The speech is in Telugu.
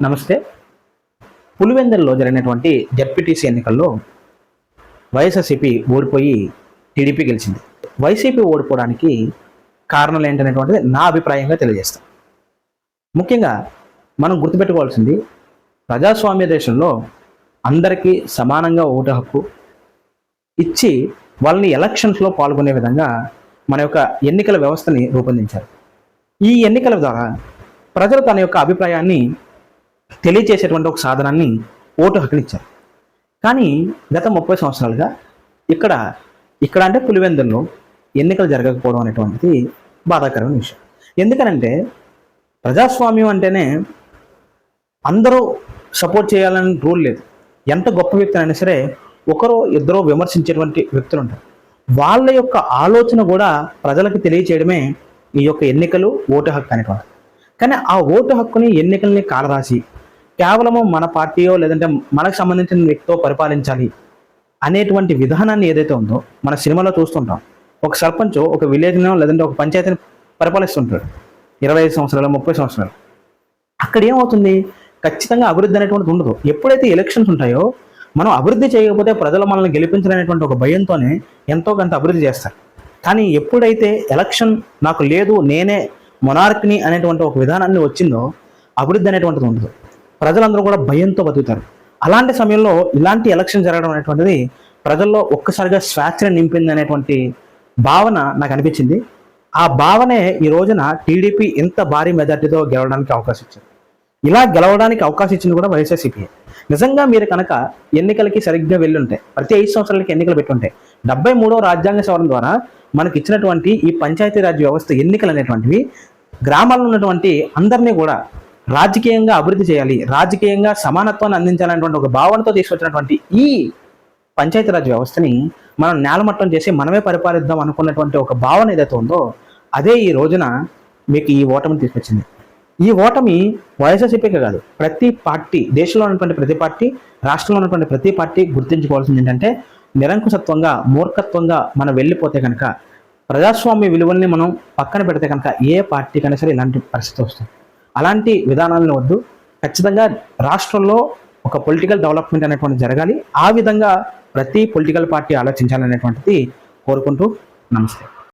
నమస్తే. పులివెందులలో జరిగినటువంటి జడ్పీటీసీ ఎన్నికల్లో వైఎస్ఆర్సీపీ ఓడిపోయి టీడీపీ గెలిచింది. వైసీపీ ఓడిపోవడానికి కారణాలు ఏంటనేటువంటిది నా అభిప్రాయంగా తెలియజేస్తాను. ముఖ్యంగా మనం గుర్తుపెట్టుకోవాల్సింది, ప్రజాస్వామ్య దేశంలో అందరికీ సమానంగా ఓటు హక్కు ఇచ్చి వాళ్ళని ఎలక్షన్స్లో పాల్గొనే విధంగా మన యొక్క ఎన్నికల వ్యవస్థని రూపొందించారు. ఈ ఎన్నికల ద్వారా ప్రజలు తన యొక్క అభిప్రాయాన్ని తెలియచేసేటువంటి ఒక సాధనాన్ని ఓటు హక్కునిచ్చారు. కానీ గత 30 సంవత్సరాలుగా ఇక్కడ అంటే పులివెందుల్లో ఎన్నికలు జరగకపోవడం అనేటువంటిది బాధాకరమైన విషయం. ఎందుకనంటే ప్రజాస్వామ్యం అంటేనే అందరూ సపోర్ట్ చేయాలని రూల్ లేదు. ఎంత గొప్ప వ్యక్తి అయినా సరే ఒకరో ఇద్దరో విమర్శించేటువంటి వ్యక్తులు ఉంటారు. వాళ్ళ యొక్క ఆలోచన కూడా ప్రజలకు తెలియచేయడమే ఈ యొక్క ఎన్నికలు, ఓటు హక్కు అనేటువంటి. కానీ ఆ ఓటు హక్కుని, ఎన్నికల్ని కాలరాసి కేవలము మన పార్టీయో లేదంటే మనకు సంబంధించిన వ్యక్తితో పరిపాలించాలి అనేటువంటి విధానాన్ని ఏదైతే ఉందో మన సినిమాలో చూస్తుంటాం. ఒక సర్పంచ్ ఒక విలేజ్నో లేదంటే ఒక పంచాయతీని పరిపాలిస్తుంటాడు 25 సంవత్సరాలు, 30 సంవత్సరాలు. అక్కడ ఏమవుతుంది? ఖచ్చితంగా అభివృద్ధి అనేటువంటిది ఉండదు. ఎప్పుడైతే ఎలక్షన్స్ ఉంటాయో మనం అభివృద్ధి చేయకపోతే ప్రజలు మనల్ని గెలిపించాలనేటువంటి ఒక భయంతోనే ఎంతో కొంత అభివృద్ధి చేస్తారు. కానీ ఎప్పుడైతే ఎలక్షన్ నాకు లేదు, నేనే మొనార్క్ని అనేటువంటి ఒక విధానాన్ని వచ్చిందో అభివృద్ధి అనేటువంటిది ఉండదు. ప్రజలందరూ కూడా భయంతో బతుకుతారు. అలాంటి సమయంలో ఇలాంటి ఎలక్షన్ జరగడం అనేటువంటిది ప్రజల్లో ఒక్కసారిగా స్వేచ్ఛను నింపింది అనేటువంటి భావన నాకు అనిపించింది. ఆ భావనే ఈ రోజున టీడీపీ ఇంత భారీ మెజార్టీతో గెలవడానికి అవకాశం ఇచ్చింది. ఇలా గెలవడానికి అవకాశం ఇచ్చింది కూడా వైఎస్ఆర్సీపీ. నిజంగా మీరు కనుక ఎన్నికలకి సరిగ్గా వెళ్ళుంటే, ప్రతి 5 సంవత్సరాలకి ఎన్నికలు పెట్టుంటే, 73వ రాజ్యాంగ సవరణ ద్వారా మనకి ఇచ్చినటువంటి ఈ పంచాయతీరాజ్ వ్యవస్థ ఎన్నికలు అనేటువంటివి గ్రామాల్లో ఉన్నటువంటి అందరినీ కూడా రాజకీయంగా అభివృద్ధి చేయాలి, రాజకీయంగా సమానత్వాన్ని అందించాలనేటువంటి ఒక భావనతో తీసుకొచ్చినటువంటి ఈ పంచాయతీరాజ్ వ్యవస్థని మనం నేలమట్టం చేసి మనమే పరిపాలిద్దాం అనుకున్నటువంటి ఒక భావన ఏదైతే ఉందో అదే ఈ రోజున మీకు ఈ ఓటమిని తీసుకొచ్చింది. ఈ ఓటమి వైఎస్ఆర్సీపీకే కాదు, ప్రతి పార్టీ, దేశంలో ఉన్నటువంటి ప్రతి పార్టీ, రాష్ట్రంలో ఉన్నటువంటి ప్రతి పార్టీ గుర్తించుకోవాల్సింది ఏంటంటే, నిరంకుశత్వంగా, మూర్ఖత్వంగా మనం వెళ్ళిపోతే కనుక, ప్రజాస్వామ్య విలువల్ని మనం పక్కన పెడితే కనుక ఏ పార్టీకైనా సరే ఇలాంటి పరిస్థితి వస్తుంది. అలాంటి విధానాలను వద్దు. ఖచ్చితంగా రాష్ట్రంలో ఒక పొలిటికల్ డెవలప్మెంట్ అనేటువంటి జరగాలి. ఆ విధంగా ప్రతి పొలిటికల్ పార్టీ ఆలోచించాలనేటువంటిది కోరుకుంటూ నమస్తే.